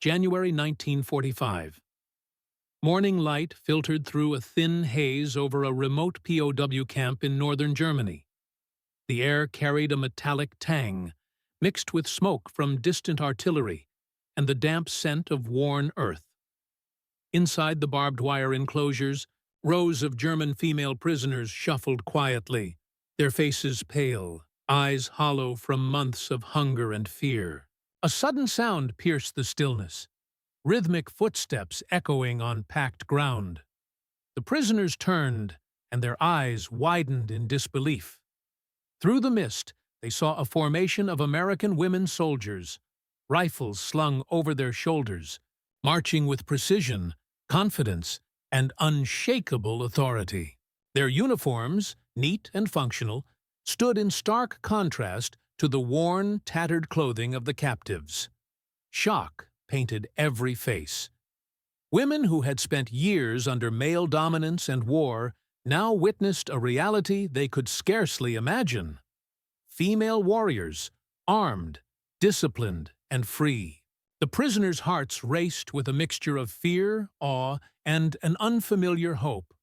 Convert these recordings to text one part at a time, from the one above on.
January 1945. Morning light filtered through a thin haze over a remote POW camp in northern Germany. The air carried a metallic tang, mixed with smoke from distant artillery and the damp scent of worn earth. Inside the barbed wire enclosures, rows of German female prisoners shuffled quietly, their faces pale, eyes hollow from months of hunger and fear. A sudden sound pierced the stillness, rhythmic footsteps echoing on packed ground. The prisoners turned, and their eyes widened in disbelief. Through the mist, they saw a formation of American women soldiers, rifles slung over their shoulders, marching with precision, confidence, and unshakable authority. Their uniforms, neat and functional, stood in stark contrast to the worn, tattered clothing of the captives. Shock painted every face. Women who had spent years under male dominance and war now witnessed a reality they could scarcely imagine. Female warriors, armed, disciplined, and free. The prisoners' hearts raced with a mixture of fear, awe, and an unfamiliar hope.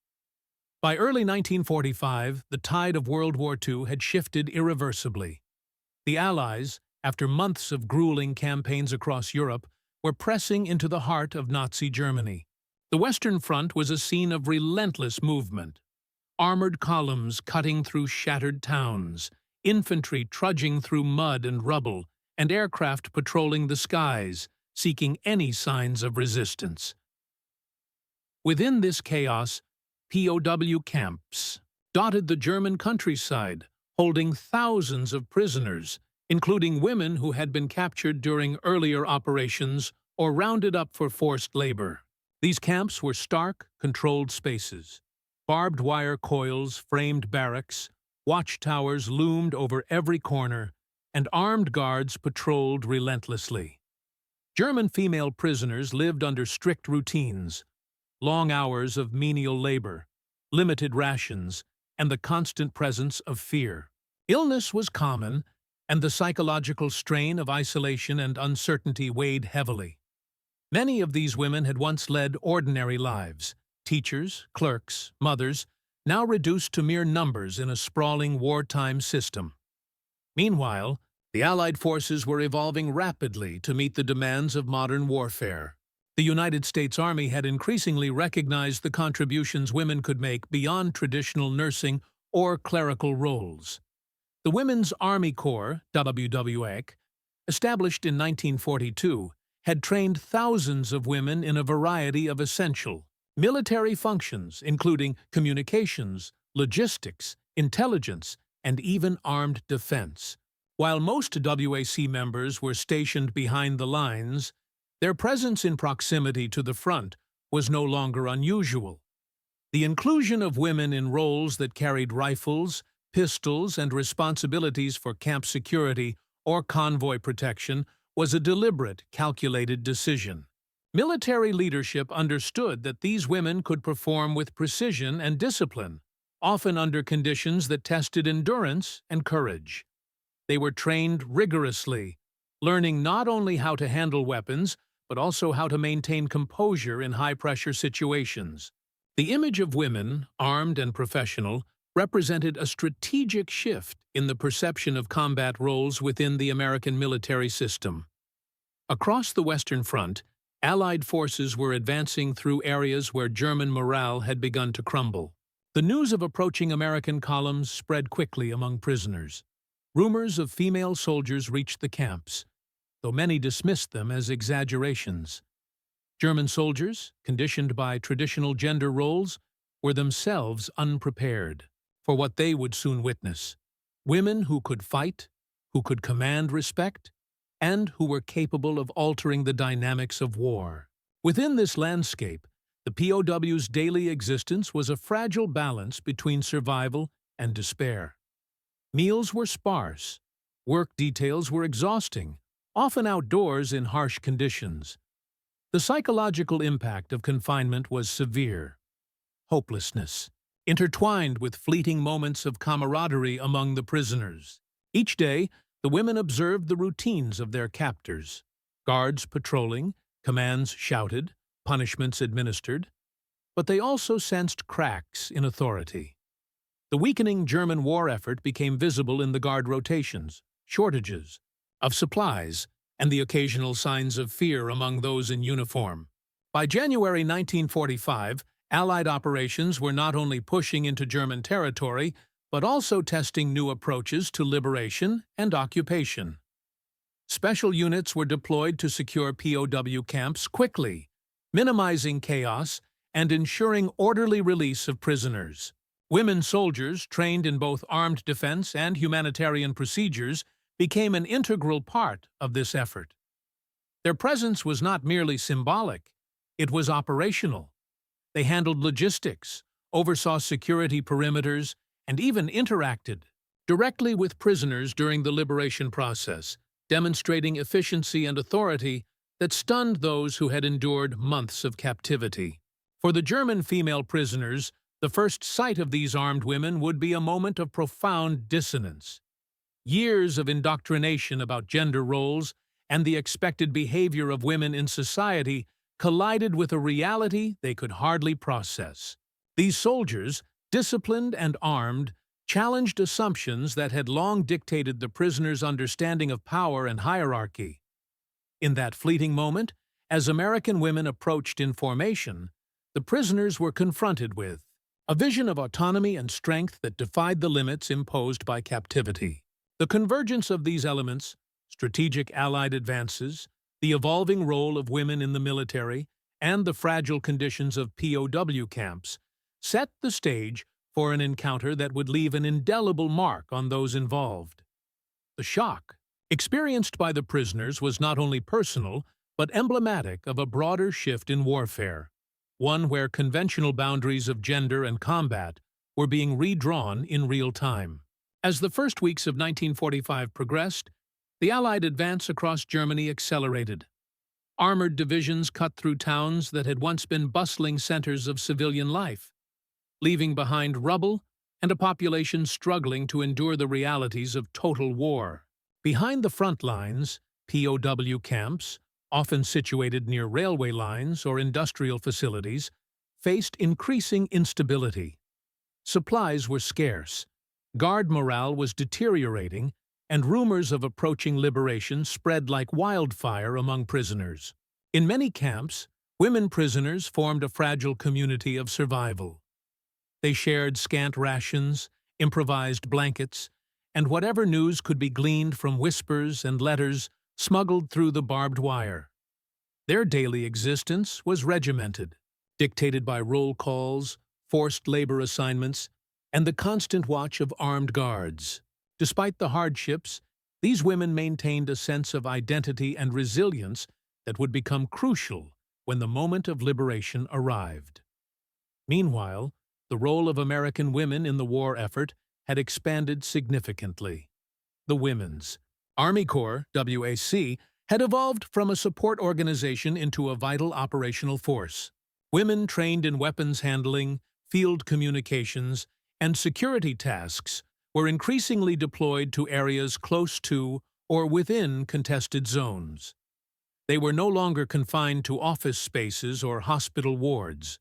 By early 1945, the tide of World War II had shifted irreversibly. The Allies, after months of grueling campaigns across Europe, were pressing into the heart of Nazi Germany. The Western Front was a scene of relentless movement. Armored columns cutting through shattered towns, infantry trudging through mud and rubble, and aircraft patrolling the skies, seeking any signs of resistance. Within this chaos, POW camps dotted the German countryside, holding thousands of prisoners, including women who had been captured during earlier operations or rounded up for forced labor. These camps were stark, controlled spaces. Barbed wire coils framed barracks, watchtowers loomed over every corner, and armed guards patrolled relentlessly. German female prisoners lived under strict routines, long hours of menial labor, limited rations, and the constant presence of fear. Illness was common, and the psychological strain of isolation and uncertainty weighed heavily. Many of these women had once led ordinary lives, teachers, clerks, mothers, now reduced to mere numbers in a sprawling wartime system. Meanwhile, the Allied forces were evolving rapidly to meet the demands of modern warfare. The United States Army had increasingly recognized the contributions women could make beyond traditional nursing or clerical roles. The Women's Army Corps, WWAC, established in 1942, had trained thousands of women in a variety of essential military functions, including communications, logistics, intelligence, and even armed defense. While most WAC members were stationed behind the lines, their presence in proximity to the front was no longer unusual. The inclusion of women in roles that carried rifles, pistols, and responsibilities for camp security or convoy protection was a deliberate, calculated decision. Military leadership understood that these women could perform with precision and discipline, often under conditions that tested endurance and courage. They were trained rigorously, learning not only how to handle weapons, but also how to maintain composure in high-pressure situations. The image of women, armed and professional, represented a strategic shift in the perception of combat roles within the American military system. Across the Western Front, Allied forces were advancing through areas where German morale had begun to crumble. The news of approaching American columns spread quickly among prisoners. Rumors of female soldiers reached the camps, though many dismissed them as exaggerations. German soldiers, conditioned by traditional gender roles, were themselves unprepared for what they would soon witness. Women who could fight, who could command respect, and who were capable of altering the dynamics of war. Within this landscape, the POW's daily existence was a fragile balance between survival and despair. Meals were sparse, work details were exhausting, often outdoors in harsh conditions. The psychological impact of confinement was severe. Hopelessness, intertwined with fleeting moments of camaraderie among the prisoners. Each day, the women observed the routines of their captors: guards patrolling, commands shouted, punishments administered, but they also sensed cracks in authority. The weakening German war effort became visible in the guard rotations, shortages of supplies, and the occasional signs of fear among those in uniform. By January 1945, Allied operations were not only pushing into German territory, but also testing new approaches to liberation and occupation. Special units were deployed to secure POW camps quickly, minimizing chaos and ensuring orderly release of prisoners. Women soldiers, trained in both armed defense and humanitarian procedures, became an integral part of this effort. Their presence was not merely symbolic, it was operational. They handled logistics, oversaw security perimeters, and even interacted directly with prisoners during the liberation process, demonstrating efficiency and authority that stunned those who had endured months of captivity. For the German female prisoners, the first sight of these armed women would be a moment of profound dissonance. Years of indoctrination about gender roles and the expected behavior of women in society collided with a reality they could hardly process. These soldiers, disciplined and armed, challenged assumptions that had long dictated the prisoners' understanding of power and hierarchy. In that fleeting moment, as American women approached in formation, the prisoners were confronted with a vision of autonomy and strength that defied the limits imposed by captivity. The convergence of these elements, strategic Allied advances, the evolving role of women in the military, and the fragile conditions of POW camps, set the stage for an encounter that would leave an indelible mark on those involved. The shock experienced by the prisoners was not only personal, but emblematic of a broader shift in warfare, one where conventional boundaries of gender and combat were being redrawn in real time. As the first weeks of 1945 progressed, the Allied advance across Germany accelerated. Armored divisions cut through towns that had once been bustling centers of civilian life, leaving behind rubble and a population struggling to endure the realities of total war. Behind the front lines, POW camps, often situated near railway lines or industrial facilities, faced increasing instability. Supplies were scarce, guard morale was deteriorating, and rumors of approaching liberation spread like wildfire among prisoners. In many camps, women prisoners formed a fragile community of survival. They shared scant rations, improvised blankets, and whatever news could be gleaned from whispers and letters smuggled through the barbed wire. Their daily existence was regimented, dictated by roll calls, forced labor assignments, and the constant watch of armed guards. Despite the hardships, these women maintained a sense of identity and resilience that would become crucial when the moment of liberation arrived. Meanwhile, the role of American women in the war effort had expanded significantly. The Women's Army Corps, WAC, had evolved from a support organization into a vital operational force. Women trained in weapons handling, field communications, and security tasks were increasingly deployed to areas close to or within contested zones. They were no longer confined to office spaces or hospital wards.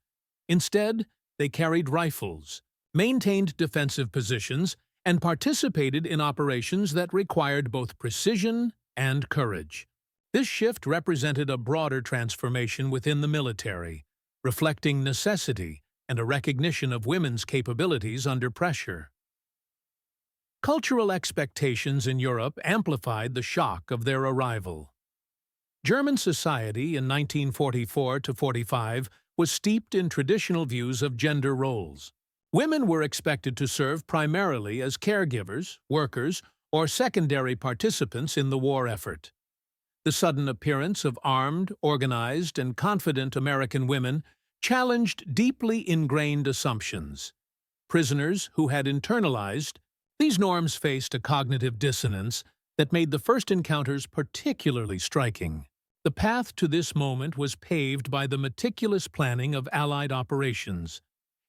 Instead, they carried rifles, maintained defensive positions, and participated in operations that required both precision and courage. This shift represented a broader transformation within the military, reflecting necessity and a recognition of women's capabilities under pressure. Cultural expectations in Europe amplified the shock of their arrival. German society in 1944–45 was steeped in traditional views of gender roles. Women were expected to serve primarily as caregivers, workers, or secondary participants in the war effort. The sudden appearance of armed, organized, and confident American women challenged deeply ingrained assumptions. Prisoners who had internalized these norms faced a cognitive dissonance that made the first encounters particularly striking. The path to this moment was paved by the meticulous planning of Allied operations.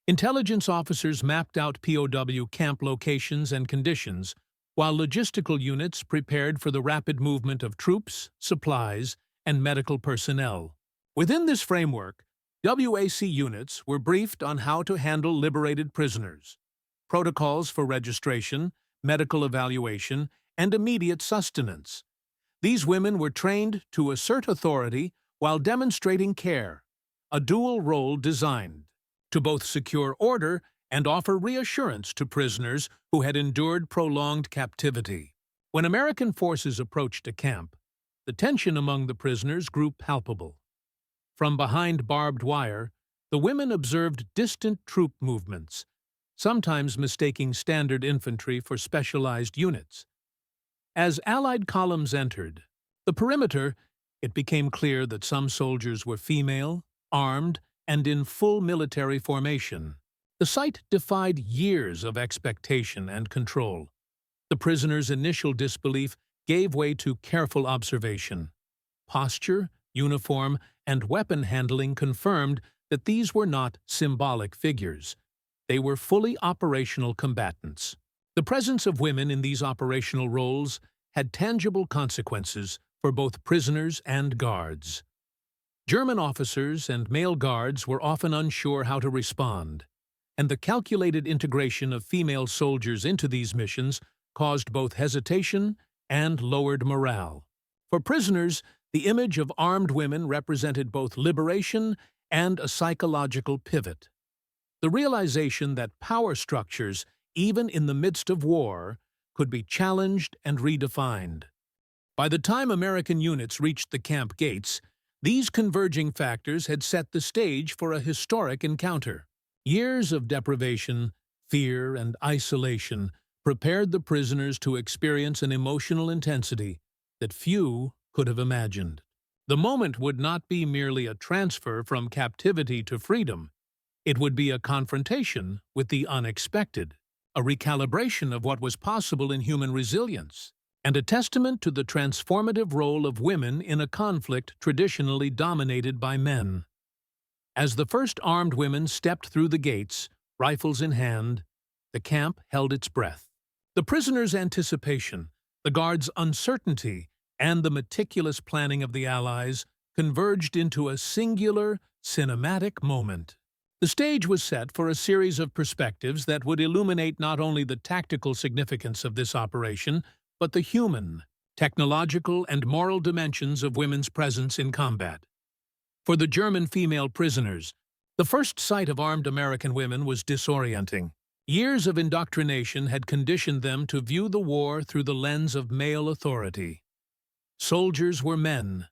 Intelligence officers mapped out POW camp locations and conditions, while logistical units prepared for the rapid movement of troops, supplies, and medical personnel. Within this framework, WAC units were briefed on how to handle liberated prisoners, protocols for registration, medical evaluation, and immediate sustenance. These women were trained to assert authority while demonstrating care, a dual role designed to both secure order and offer reassurance to prisoners who had endured prolonged captivity. When American forces approached a camp, the tension among the prisoners grew palpable. From behind barbed wire, the women observed distant troop movements, sometimes mistaking standard infantry for specialized units. As Allied columns entered the perimeter, it became clear that some soldiers were female, armed, and in full military formation. The sight defied years of expectation and control. The prisoners' initial disbelief gave way to careful observation. Posture, uniform, and weapon handling confirmed that these were not symbolic figures. They were fully operational combatants. The presence of women in these operational roles had tangible consequences for both prisoners and guards. German officers and male guards were often unsure how to respond, and the calculated integration of female soldiers into these missions caused both hesitation and lowered morale. For prisoners, the image of armed women represented both liberation and a psychological pivot. The realization that power structures, even in the midst of war, could be challenged and redefined. By the time American units reached the camp gates, these converging factors had set the stage for a historic encounter. Years of deprivation, fear, and isolation prepared the prisoners to experience an emotional intensity that few could have imagined. The moment would not be merely a transfer from captivity to freedom. It would be a confrontation with the unexpected, a recalibration of what was possible in human resilience, and a testament to the transformative role of women in a conflict traditionally dominated by men. As the first armed women stepped through the gates, rifles in hand, the camp held its breath. The prisoners' anticipation, the guards' uncertainty, and the meticulous planning of the Allies converged into a singular, cinematic moment. The stage was set for a series of perspectives that would illuminate not only the tactical significance of this operation, but the human, technological, and moral dimensions of women's presence in combat. For the German female prisoners, the first sight of armed American women was disorienting. Years of indoctrination had conditioned them to view the war through the lens of male authority. Soldiers were men,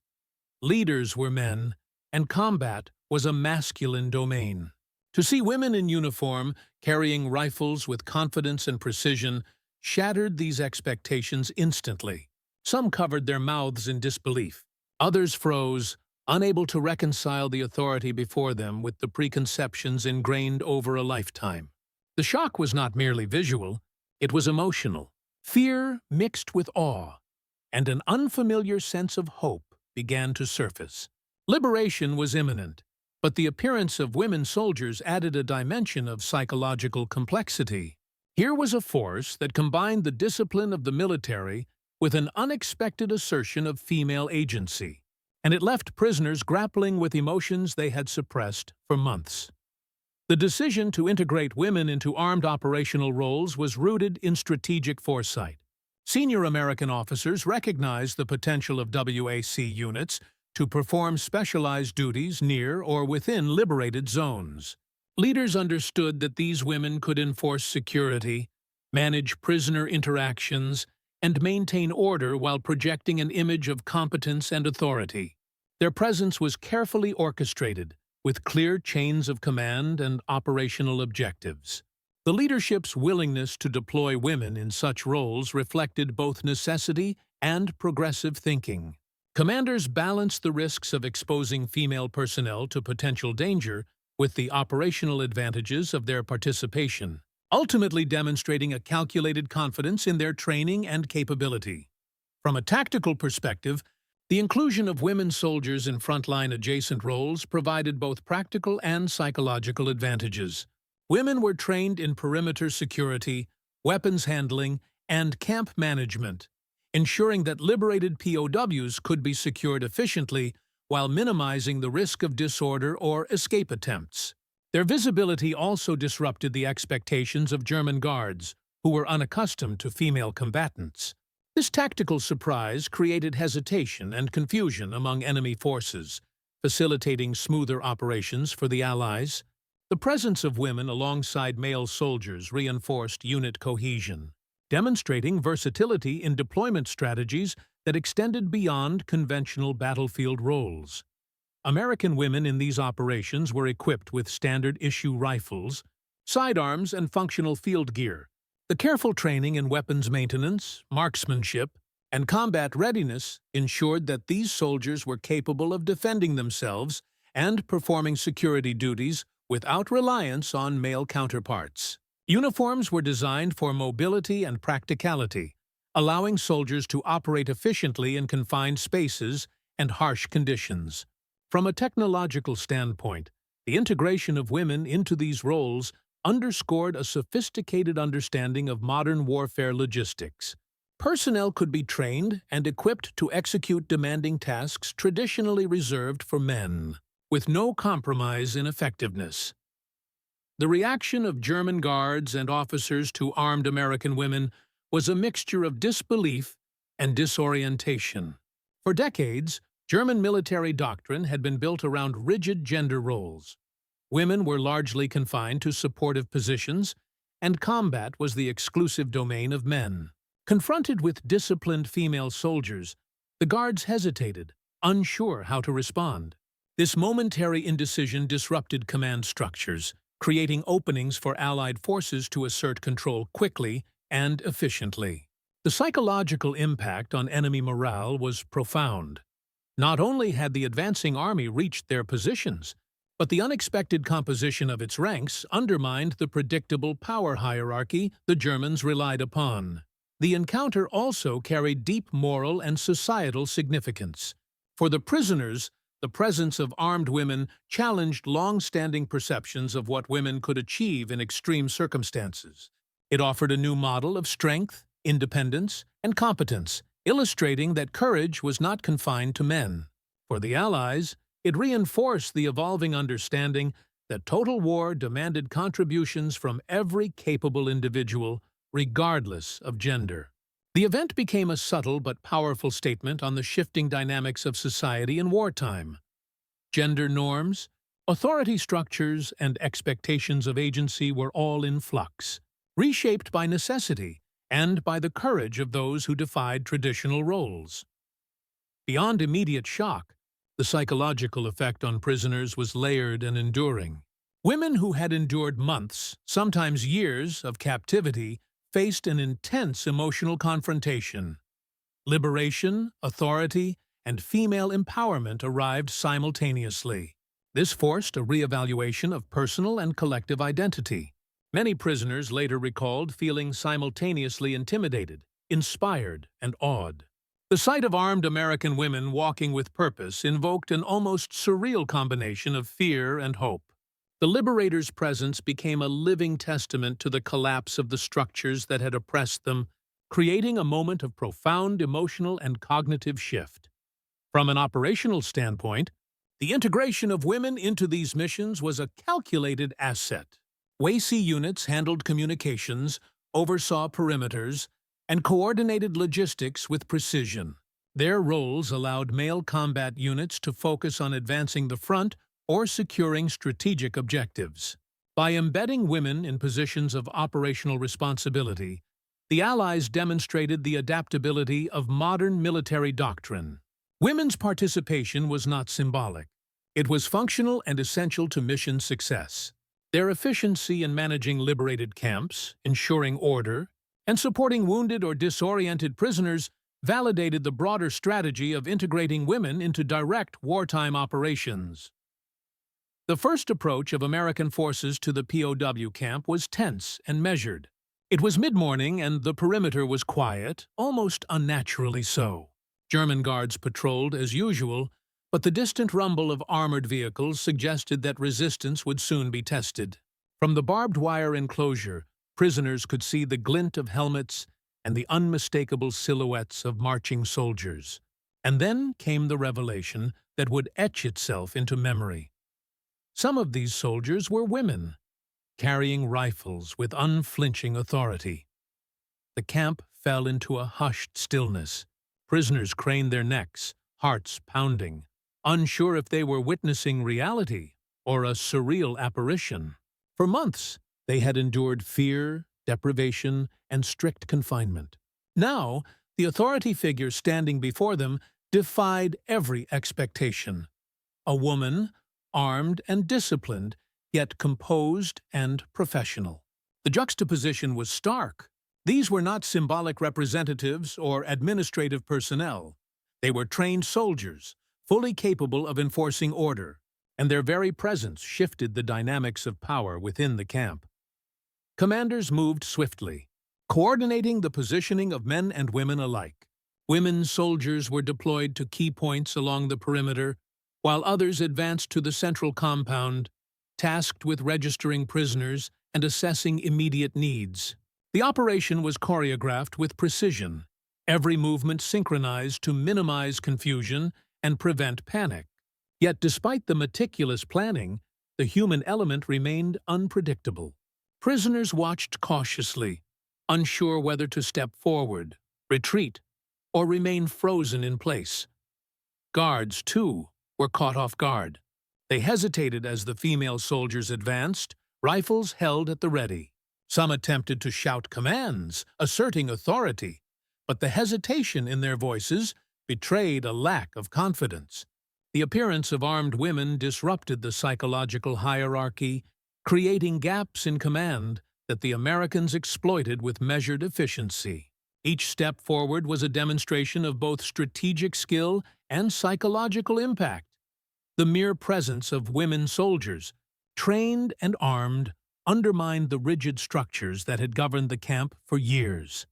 leaders were men, and combat was a masculine domain. To see women in uniform, carrying rifles with confidence and precision, shattered these expectations instantly. Some covered their mouths in disbelief. Others froze, unable to reconcile the authority before them with the preconceptions ingrained over a lifetime. The shock was not merely visual, it was emotional. Fear mixed with awe, and an unfamiliar sense of hope began to surface. Liberation was imminent, but the appearance of women soldiers added a dimension of psychological complexity. Here was a force that combined the discipline of the military with an unexpected assertion of female agency, and it left prisoners grappling with emotions they had suppressed for months. The decision to integrate women into armed operational roles was rooted in strategic foresight. Senior American officers recognized the potential of WAC units to perform specialized duties near or within liberated zones. Leaders understood that these women could enforce security, manage prisoner interactions, and maintain order while projecting an image of competence and authority. Their presence was carefully orchestrated, with clear chains of command and operational objectives. The leadership's willingness to deploy women in such roles reflected both necessity and progressive thinking. Commanders balanced the risks of exposing female personnel to potential danger with the operational advantages of their participation, ultimately demonstrating a calculated confidence in their training and capability. From a tactical perspective, the inclusion of women soldiers in frontline adjacent roles provided both practical and psychological advantages. Women were trained in perimeter security, weapons handling, and camp management, ensuring that liberated POWs could be secured efficiently while minimizing the risk of disorder or escape attempts. Their visibility also disrupted the expectations of German guards, who were unaccustomed to female combatants. This tactical surprise created hesitation and confusion among enemy forces, facilitating smoother operations for the Allies. The presence of women alongside male soldiers reinforced unit cohesion, demonstrating versatility in deployment strategies that extended beyond conventional battlefield roles. American women in these operations were equipped with standard-issue rifles, sidearms, and functional field gear. The careful training in weapons maintenance, marksmanship, and combat readiness ensured that these soldiers were capable of defending themselves and performing security duties without reliance on male counterparts. Uniforms were designed for mobility and practicality, allowing soldiers to operate efficiently in confined spaces and harsh conditions. From a technological standpoint, the integration of women into these roles underscored a sophisticated understanding of modern warfare logistics. Personnel could be trained and equipped to execute demanding tasks traditionally reserved for men, with no compromise in effectiveness. The reaction of German guards and officers to armed American women was a mixture of disbelief and disorientation. For decades, German military doctrine had been built around rigid gender roles. Women were largely confined to supportive positions, and combat was the exclusive domain of men. Confronted with disciplined female soldiers, the guards hesitated, unsure how to respond. This momentary indecision disrupted command structures, creating openings for Allied forces to assert control quickly and efficiently. The psychological impact on enemy morale was profound. Not only had the advancing army reached their positions, but the unexpected composition of its ranks undermined the predictable power hierarchy the Germans relied upon. The encounter also carried deep moral and societal significance. For the prisoners, the presence of armed women challenged long-standing perceptions of what women could achieve in extreme circumstances. It offered a new model of strength, independence, and competence, illustrating that courage was not confined to men. For the Allies, it reinforced the evolving understanding that total war demanded contributions from every capable individual, regardless of gender. The event became a subtle but powerful statement on the shifting dynamics of society in wartime. Gender norms, authority structures, and expectations of agency were all in flux, reshaped by necessity and by the courage of those who defied traditional roles. Beyond immediate shock, the psychological effect on prisoners was layered and enduring. Women who had endured months, sometimes years, of captivity faced an intense emotional confrontation. Liberation, authority, and female empowerment arrived simultaneously. This forced a reevaluation of personal and collective identity. Many prisoners later recalled feeling simultaneously intimidated, inspired, and awed. The sight of armed American women walking with purpose invoked an almost surreal combination of fear and hope. The liberators' presence became a living testament to the collapse of the structures that had oppressed them, creating a moment of profound emotional and cognitive shift. From an operational standpoint, the integration of women into these missions was a calculated asset. WAC units handled communications, oversaw perimeters, and coordinated logistics with precision. Their roles allowed male combat units to focus on advancing the front or securing strategic objectives. By embedding women in positions of operational responsibility, the Allies demonstrated the adaptability of modern military doctrine. Women's participation was not symbolic. It was functional and essential to mission success. Their efficiency in managing liberated camps, ensuring order, and supporting wounded or disoriented prisoners validated the broader strategy of integrating women into direct wartime operations. The first approach of American forces to the POW camp was tense and measured. It was mid-morning and the perimeter was quiet, almost unnaturally so. German guards patrolled as usual, but the distant rumble of armored vehicles suggested that resistance would soon be tested. From the barbed wire enclosure, prisoners could see the glint of helmets and the unmistakable silhouettes of marching soldiers. And then came the revelation that would etch itself into memory. Some of these soldiers were women, carrying rifles with unflinching authority. The camp fell into a hushed stillness. Prisoners craned their necks, hearts pounding, unsure if they were witnessing reality or a surreal apparition. For months, they had endured fear, deprivation, and strict confinement. Now, the authority figure standing before them defied every expectation. A woman, armed and disciplined, yet composed and professional. The juxtaposition was stark. These were not symbolic representatives or administrative personnel. They were trained soldiers, fully capable of enforcing order, and their very presence shifted the dynamics of power within the camp. Commanders moved swiftly, coordinating the positioning of men and women alike. Women soldiers were deployed to key points along the perimeter, while others advanced to the central compound, tasked with registering prisoners and assessing immediate needs. The operation was choreographed with precision, every movement synchronized to minimize confusion and prevent panic. Yet despite the meticulous planning, the human element remained unpredictable. Prisoners watched cautiously, unsure whether to step forward, retreat, or remain frozen in place. Guards, too, were caught off guard. They hesitated as the female soldiers advanced, rifles held at the ready. Some attempted to shout commands, asserting authority, but the hesitation in their voices betrayed a lack of confidence. The appearance of armed women disrupted the psychological hierarchy, creating gaps in command that the Americans exploited with measured efficiency. Each step forward was a demonstration of both strategic skill and psychological impact. The mere presence of women soldiers, trained and armed, undermined the rigid structures that had governed the camp for years.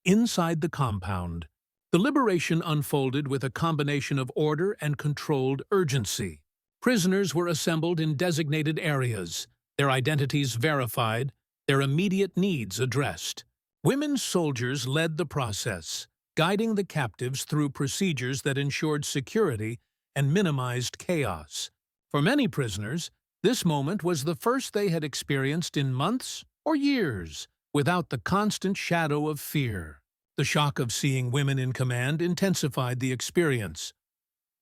Inside the compound, the liberation unfolded with a combination of order and controlled urgency. Prisoners were assembled in designated areas, their identities verified, their immediate needs addressed. Women soldiers led the process, guiding the captives through procedures that ensured security and minimized chaos. For many prisoners, this moment was the first they had experienced in months or years, without the constant shadow of fear. The shock of seeing women in command intensified the experience.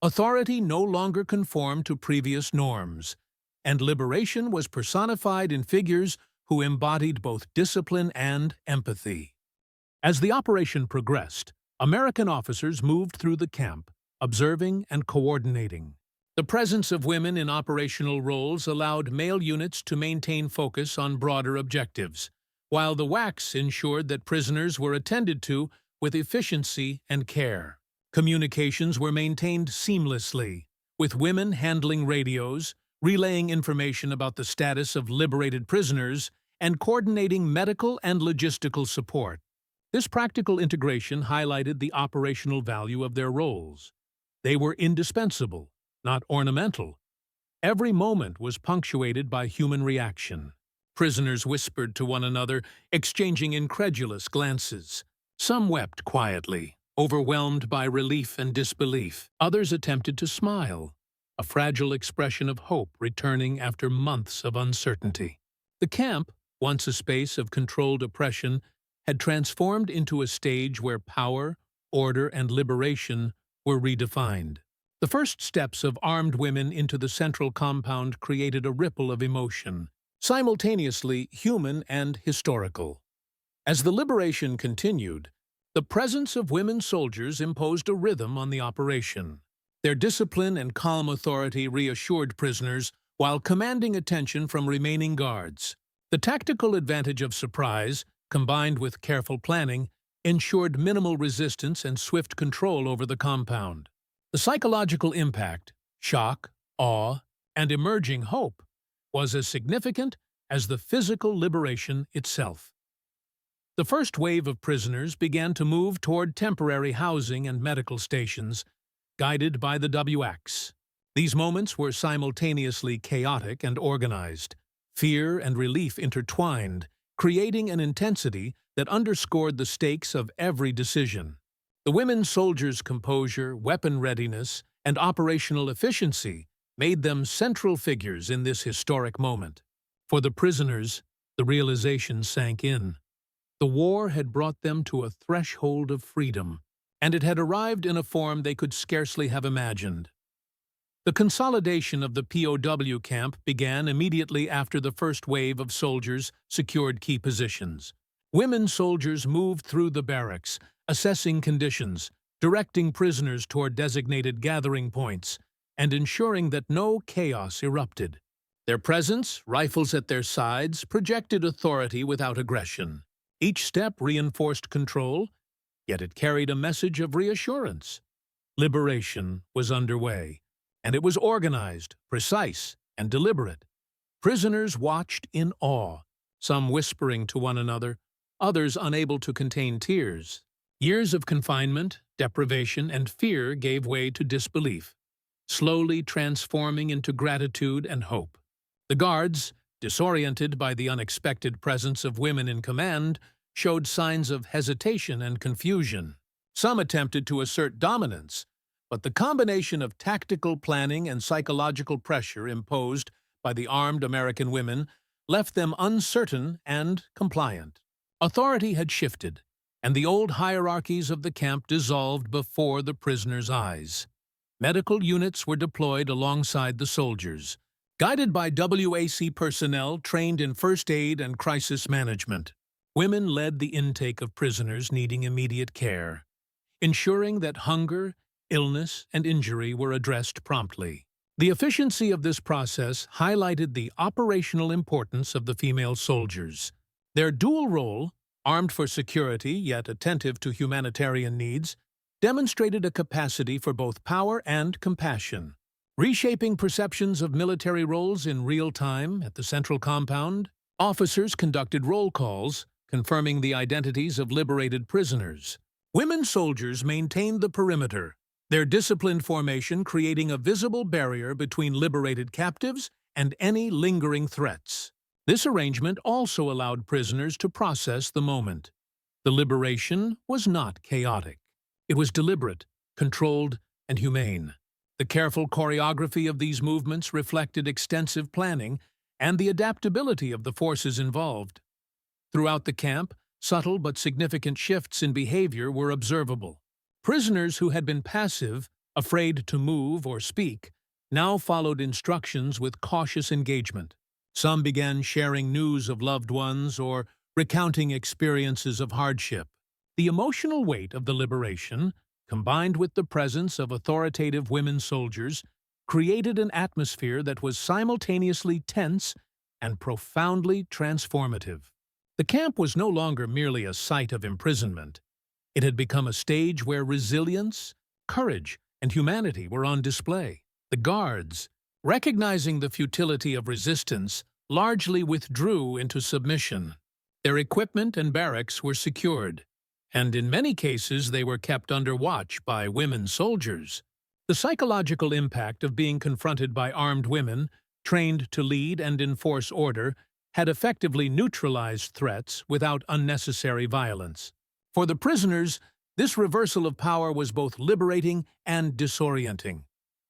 Authority no longer conformed to previous norms, and liberation was personified in figures who embodied both discipline and empathy. As the operation progressed, American officers moved through the camp, observing and coordinating. The presence of women in operational roles allowed male units to maintain focus on broader objectives, while the WACs ensured that prisoners were attended to with efficiency and care. Communications were maintained seamlessly, with women handling radios, relaying information about the status of liberated prisoners, and coordinating medical and logistical support. This practical integration highlighted the operational value of their roles. They were indispensable, not ornamental. Every moment was punctuated by human reaction. Prisoners whispered to one another, exchanging incredulous glances. Some wept quietly, overwhelmed by relief and disbelief. Others attempted to smile, a fragile expression of hope returning after months of uncertainty. The camp, once a space of controlled oppression, had transformed into a stage where power, order, and liberation were redefined. The first steps of armed women into the central compound created a ripple of emotion, simultaneously human and historical. As the liberation continued, the presence of women soldiers imposed a rhythm on the operation. Their discipline and calm authority reassured prisoners while commanding attention from remaining guards. The tactical advantage of surprise, combined with careful planning, ensured minimal resistance and swift control over the compound. The psychological impact, shock, awe, and emerging hope, was as significant as the physical liberation itself. The first wave of prisoners began to move toward temporary housing and medical stations, guided by the WACs. These moments were simultaneously chaotic and organized, fear and relief intertwined, creating an intensity that underscored the stakes of every decision. The women soldiers' composure, weapon readiness, and operational efficiency made them central figures in this historic moment. For the prisoners, the realization sank in. The war had brought them to a threshold of freedom, and it had arrived in a form they could scarcely have imagined. The consolidation of the POW camp began immediately after the first wave of soldiers secured key positions. Women soldiers moved through the barracks, assessing conditions, directing prisoners toward designated gathering points, and ensuring that no chaos erupted. Their presence, rifles at their sides, projected authority without aggression. Each step reinforced control, yet it carried a message of reassurance. Liberation was underway, and it was organized, precise, and deliberate. Prisoners watched in awe, some whispering to one another, others unable to contain tears. Years of confinement, deprivation, and fear gave way to disbelief, slowly transforming into gratitude and hope. The guards, disoriented by the unexpected presence of women in command, showed signs of hesitation and confusion. Some attempted to assert dominance, but the combination of tactical planning and psychological pressure imposed by the armed American women left them uncertain and compliant. Authority had shifted, and the old hierarchies of the camp dissolved before the prisoners' eyes. Medical units were deployed alongside the soldiers, guided by WAC personnel trained in first aid and crisis management. Women led the intake of prisoners needing immediate care, ensuring that hunger, illness, and injury were addressed promptly. The efficiency of this process highlighted the operational importance of the female soldiers. Their dual role, armed for security yet attentive to humanitarian needs, demonstrated a capacity for both power and compassion. Reshaping perceptions of military roles in real time at the central compound, officers conducted roll calls, confirming the identities of liberated prisoners. Women soldiers maintained the perimeter, their disciplined formation creating a visible barrier between liberated captives and any lingering threats. This arrangement also allowed prisoners to process the moment. The liberation was not chaotic. It was deliberate, controlled, and humane. The careful choreography of these movements reflected extensive planning and the adaptability of the forces involved. Throughout the camp, subtle but significant shifts in behavior were observable. Prisoners who had been passive, afraid to move or speak, now followed instructions with cautious engagement. Some began sharing news of loved ones or recounting experiences of hardship. The emotional weight of the liberation, combined with the presence of authoritative women soldiers, created an atmosphere that was simultaneously tense and profoundly transformative. The camp was no longer merely a site of imprisonment. It had become a stage where resilience, courage, and humanity were on display. The guards, recognizing the futility of resistance, largely withdrew into submission. Their equipment and barracks were secured, and in many cases they were kept under watch by women soldiers. The psychological impact of being confronted by armed women, trained to lead and enforce order, had effectively neutralized threats without unnecessary violence. For the prisoners, this reversal of power was both liberating and disorienting.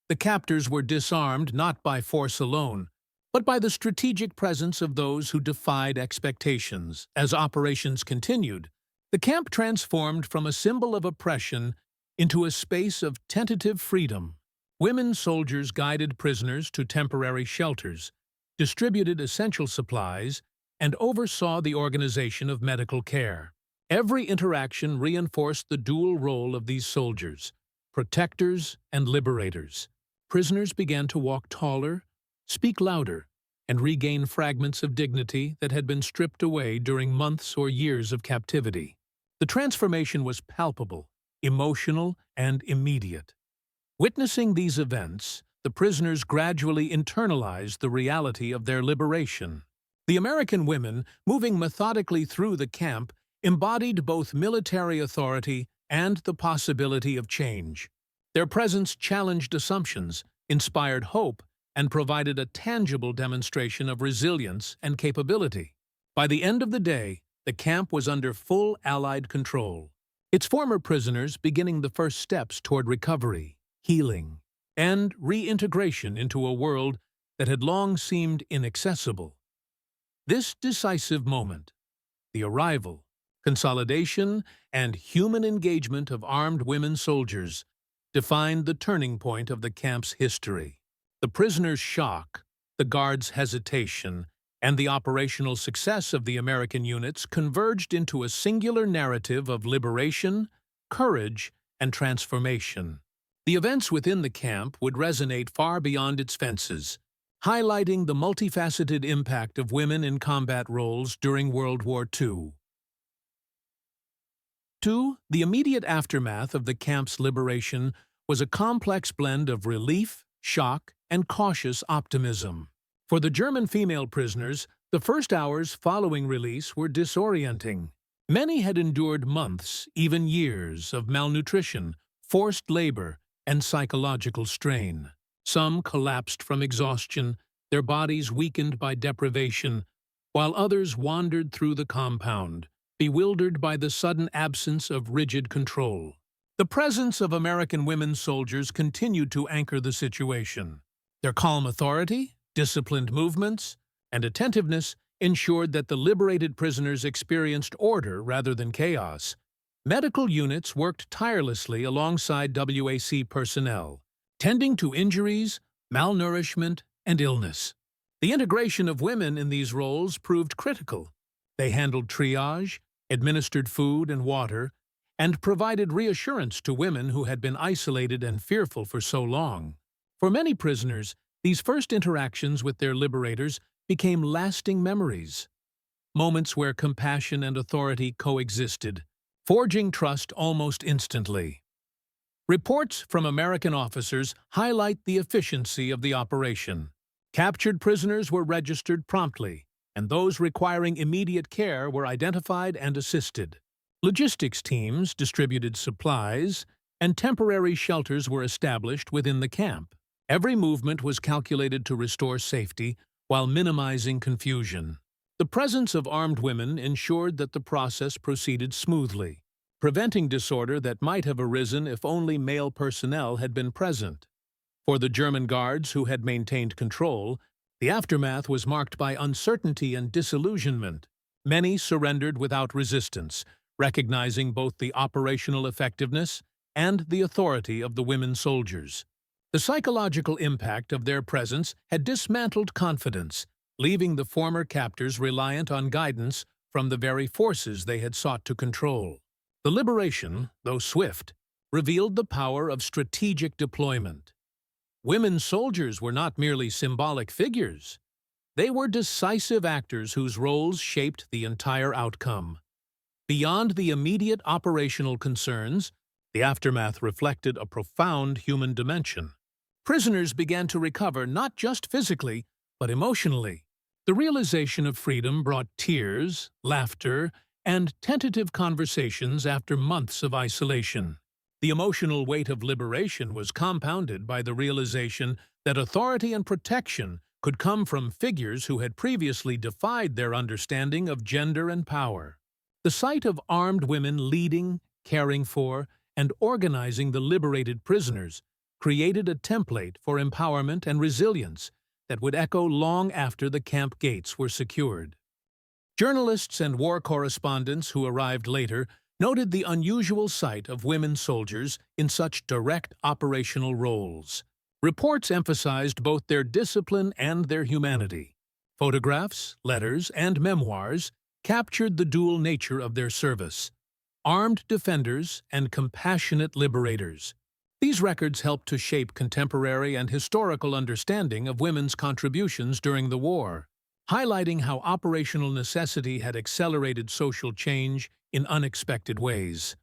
The captors were disarmed not by force alone, but by the strategic presence of those who defied expectations. As operations continued, the camp transformed from a symbol of oppression into a space of tentative freedom. Women soldiers guided prisoners to temporary shelters, distributed essential supplies, and oversaw the organization of medical care. Every interaction reinforced the dual role of these soldiers, protectors and liberators. Prisoners began to walk taller, speak louder, and regain fragments of dignity that had been stripped away during months or years of captivity. The transformation was palpable, emotional, and immediate. Witnessing these events, the prisoners gradually internalized the reality of their liberation. The American women, moving methodically through the camp, embodied both military authority and the possibility of change. Their presence challenged assumptions, inspired hope, and provided a tangible demonstration of resilience and capability. By the end of the day, the camp was under full Allied control, its former prisoners beginning the first steps toward recovery, healing, and reintegration into a world that had long seemed inaccessible. This decisive moment, the arrival, consolidation, and human engagement of armed women soldiers, defined the turning point of the camp's history. The prisoners' shock, the guards' hesitation, and the operational success of the American units converged into a singular narrative of liberation, courage, and transformation. The events within the camp would resonate far beyond its fences, highlighting the multifaceted impact of women in combat roles during World War II. 2. The immediate aftermath of the camp's liberation was a complex blend of relief, shock, and cautious optimism. For the German female prisoners, the first hours following release were disorienting. Many had endured months, even years, of malnutrition, forced labor, and psychological strain. Some collapsed from exhaustion, their bodies weakened by deprivation, while others wandered through the compound, bewildered by the sudden absence of rigid control. The presence of American women soldiers continued to anchor the situation. Their calm authority, disciplined movements, and attentiveness ensured that the liberated prisoners experienced order rather than chaos. Medical units worked tirelessly alongside WAC personnel, tending to injuries, malnourishment, and illness. The integration of women in these roles proved critical. They handled triage, administered food and water, and provided reassurance to women who had been isolated and fearful for so long. For many prisoners, these first interactions with their liberators became lasting memories, moments where compassion and authority coexisted, forging trust almost instantly. Reports from American officers highlight the efficiency of the operation. Captured prisoners were registered promptly, and those requiring immediate care were identified and assisted. Logistics teams distributed supplies, and temporary shelters were established within the camp. Every movement was calculated to restore safety while minimizing confusion. The presence of armed women ensured that the process proceeded smoothly, preventing disorder that might have arisen if only male personnel had been present. For the German guards who had maintained control, the aftermath was marked by uncertainty and disillusionment. Many surrendered without resistance, recognizing both the operational effectiveness and the authority of the women soldiers. The psychological impact of their presence had dismantled confidence, leaving the former captors reliant on guidance from the very forces they had sought to control. The liberation, though swift, revealed the power of strategic deployment. Women soldiers were not merely symbolic figures. They were decisive actors whose roles shaped the entire outcome. Beyond the immediate operational concerns, the aftermath reflected a profound human dimension. Prisoners began to recover not just physically, but emotionally. The realization of freedom brought tears, laughter, and tentative conversations after months of isolation. The emotional weight of liberation was compounded by the realization that authority and protection could come from figures who had previously defied their understanding of gender and power. The sight of armed women leading, caring for, and organizing the liberated prisoners created a template for empowerment and resilience that would echo long after the camp gates were secured. Journalists and war correspondents who arrived later noted the unusual sight of women soldiers in such direct operational roles. Reports emphasized both their discipline and their humanity. Photographs, letters, and memoirs captured the dual nature of their service: armed defenders and compassionate liberators. These records helped to shape contemporary and historical understanding of women's contributions during the war, highlighting how operational necessity had accelerated social change in unexpected ways.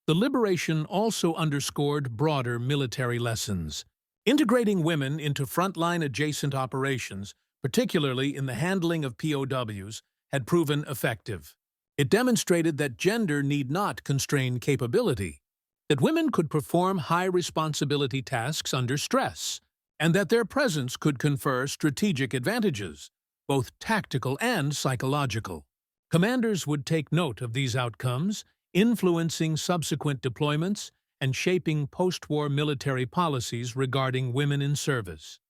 The liberation also underscored broader military lessons. Integrating women into frontline adjacent operations, particularly in the handling of POWs, had proven effective. It demonstrated that gender need not constrain capability, that women could perform high-responsibility tasks under stress, and that their presence could confer strategic advantages, both tactical and psychological. Commanders would take note of these outcomes, influencing subsequent deployments and shaping post-war military policies regarding women in service.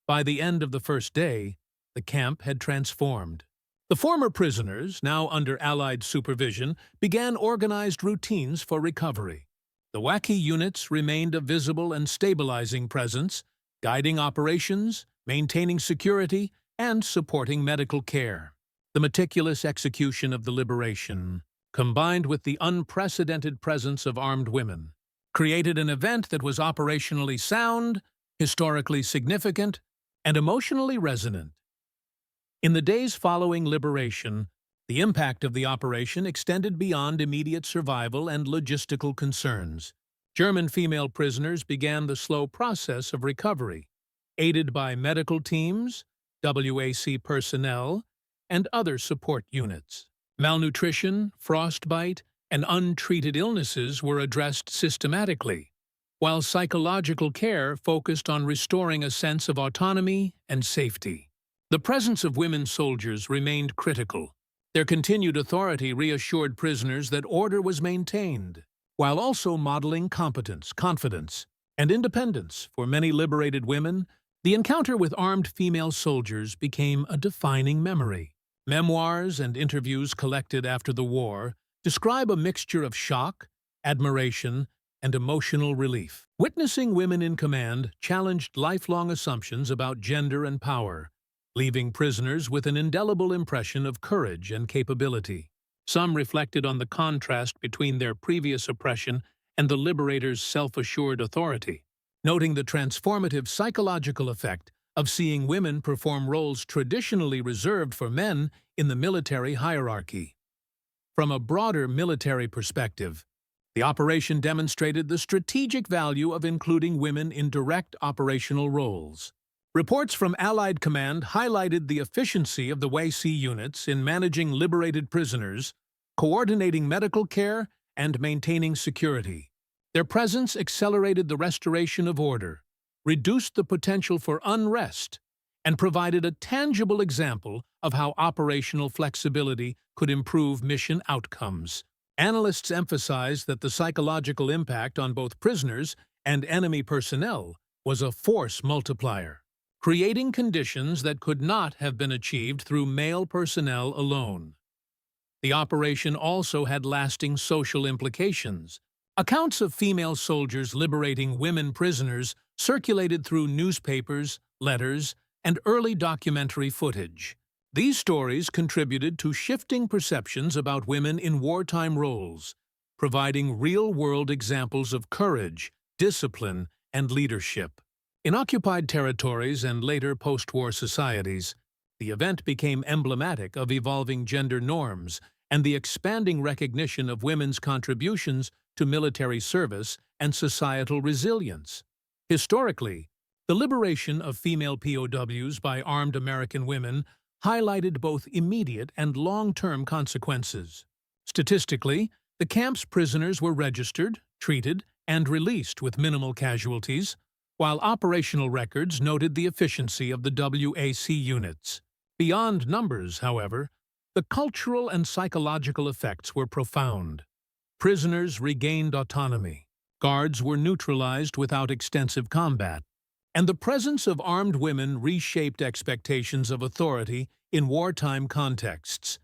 By the end of the first day, the camp had transformed. The former prisoners, now under Allied supervision, began organized routines for recovery. The WACI units remained a visible and stabilizing presence, guiding operations, maintaining security, and supporting medical care. The meticulous execution of the liberation, combined with the unprecedented presence of armed women, created an event that was operationally sound, historically significant, and emotionally resonant. In the days following liberation, the impact of the operation extended beyond immediate survival and logistical concerns. German female prisoners began the slow process of recovery, aided by medical teams, WAC personnel, and other support units. Malnutrition, frostbite, and untreated illnesses were addressed systematically, while psychological care focused on restoring a sense of autonomy and safety. The presence of women soldiers remained critical. Their continued authority reassured prisoners that order was maintained, while also modeling competence, confidence, and independence. For many liberated women, the encounter with armed female soldiers became a defining memory. Memoirs and interviews collected after the war describe a mixture of shock, admiration, and emotional relief. Witnessing women in command challenged lifelong assumptions about gender and power, leaving prisoners with an indelible impression of courage and capability. Some reflected on the contrast between their previous oppression and the liberators' self-assured authority, noting the transformative psychological effect of seeing women perform roles traditionally reserved for men in the military hierarchy. From a broader military perspective, the operation demonstrated the strategic value of including women in direct operational roles. Reports from Allied Command highlighted the efficiency of the WAC units in managing liberated prisoners, coordinating medical care, and maintaining security. Their presence accelerated the restoration of order, reduced the potential for unrest, and provided a tangible example of how operational flexibility could improve mission outcomes. Analysts emphasize that the psychological impact on both prisoners and enemy personnel was a force multiplier, creating conditions that could not have been achieved through male personnel alone. The operation also had lasting social implications. Accounts of female soldiers liberating women prisoners circulated through newspapers, letters, and early documentary footage. These stories contributed to shifting perceptions about women in wartime roles, providing real-world examples of courage, discipline, and leadership. In occupied territories and later post-war societies, the event became emblematic of evolving gender norms and the expanding recognition of women's contributions to military service and societal resilience. Historically, the liberation of female POWs by armed American women highlighted both immediate and long-term consequences. Statistically, the camp's prisoners were registered, treated, and released with minimal casualties, while operational records noted the efficiency of the WAC units. Beyond numbers, however, the cultural and psychological effects were profound. Prisoners regained autonomy, guards were neutralized without extensive combat, and the presence of armed women reshaped expectations of authority in wartime contexts.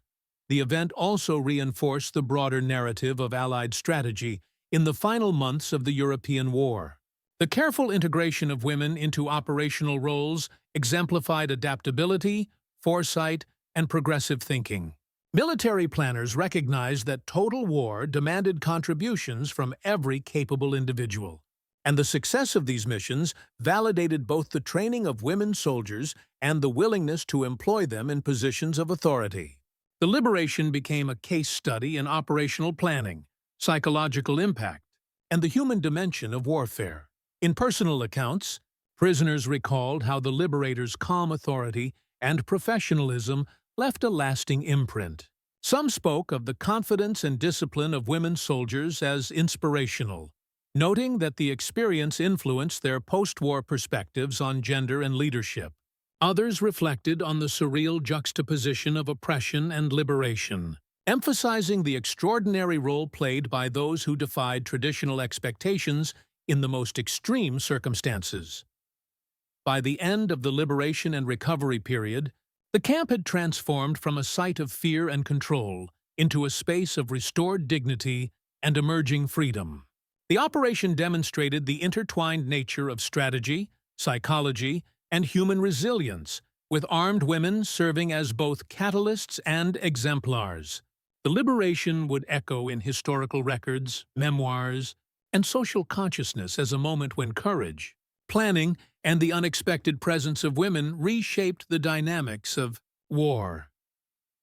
The event also reinforced the broader narrative of Allied strategy in the final months of the European War. The careful integration of women into operational roles exemplified adaptability, foresight, and progressive thinking. Military planners recognized that total war demanded contributions from every capable individual, and the success of these missions validated both the training of women soldiers and the willingness to employ them in positions of authority. The liberation became a case study in operational planning, psychological impact, and the human dimension of warfare. In personal accounts, prisoners recalled how the liberators' calm authority and professionalism left a lasting imprint. Some spoke of the confidence and discipline of women soldiers as inspirational, noting that the experience influenced their post-war perspectives on gender and leadership. Others reflected on the surreal juxtaposition of oppression and liberation, emphasizing the extraordinary role played by those who defied traditional expectations in the most extreme circumstances. By the end of the liberation and recovery period, the camp had transformed from a site of fear and control into a space of restored dignity and emerging freedom. The operation demonstrated the intertwined nature of strategy, psychology, and human resilience, with armed women serving as both catalysts and exemplars. The liberation would echo in historical records, memoirs, and social consciousness as a moment when courage, planning, and the unexpected presence of women reshaped the dynamics of war.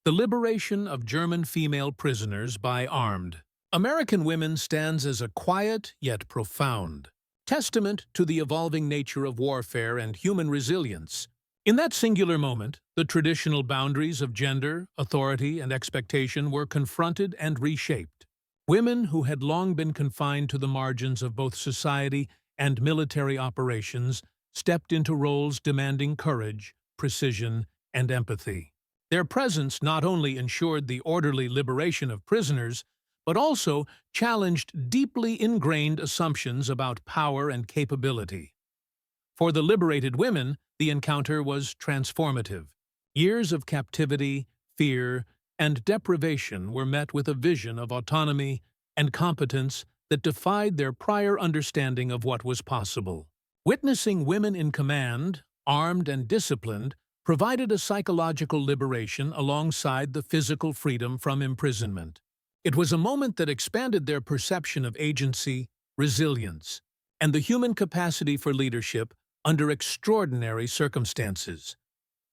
The liberation of German female prisoners by armed American women stands as a quiet yet profound testament to the evolving nature of warfare and human resilience. In that singular moment, the traditional boundaries of gender, authority, and expectation were confronted and reshaped. Women who had long been confined to the margins of both society and military operations stepped into roles demanding courage, precision, and empathy. Their presence not only ensured the orderly liberation of prisoners, but also challenged deeply ingrained assumptions about power and capability. For the liberated women, the encounter was transformative. Years of captivity, fear, and deprivation were met with a vision of autonomy and competence that defied their prior understanding of what was possible. Witnessing women in command, armed and disciplined, provided a psychological liberation alongside the physical freedom from imprisonment. It was a moment that expanded their perception of agency, resilience, and the human capacity for leadership under extraordinary circumstances.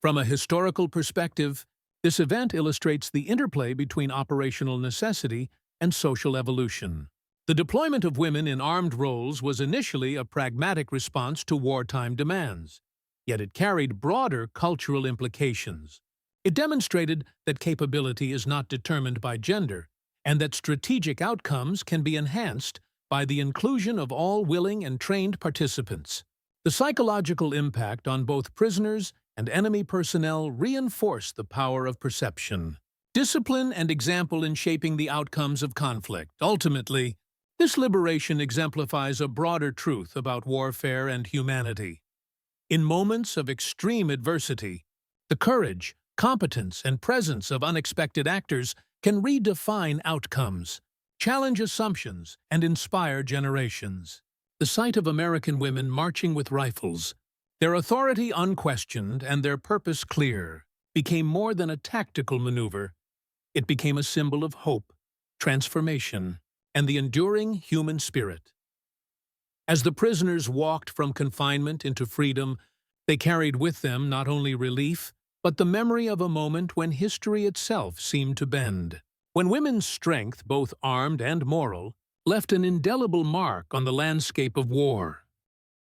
From a historical perspective, this event illustrates the interplay between operational necessity and social evolution. The deployment of women in armed roles was initially a pragmatic response to wartime demands, yet it carried broader cultural implications. It demonstrated that capability is not determined by gender, and that strategic outcomes can be enhanced by the inclusion of all willing and trained participants. The psychological impact on both prisoners and enemy personnel reinforced the power of perception, discipline, and example in shaping the outcomes of conflict. Ultimately, this liberation exemplifies a broader truth about warfare and humanity. In moments of extreme adversity, the courage, competence, and presence of unexpected actors can redefine outcomes, challenge assumptions, and inspire generations. The sight of American women marching with rifles, their authority unquestioned and their purpose clear, became more than a tactical maneuver. It became a symbol of hope, transformation, and the enduring human spirit. As the prisoners walked from confinement into freedom, they carried with them not only relief, but the memory of a moment when history itself seemed to bend. When women's strength, both armed and moral, left an indelible mark on the landscape of war.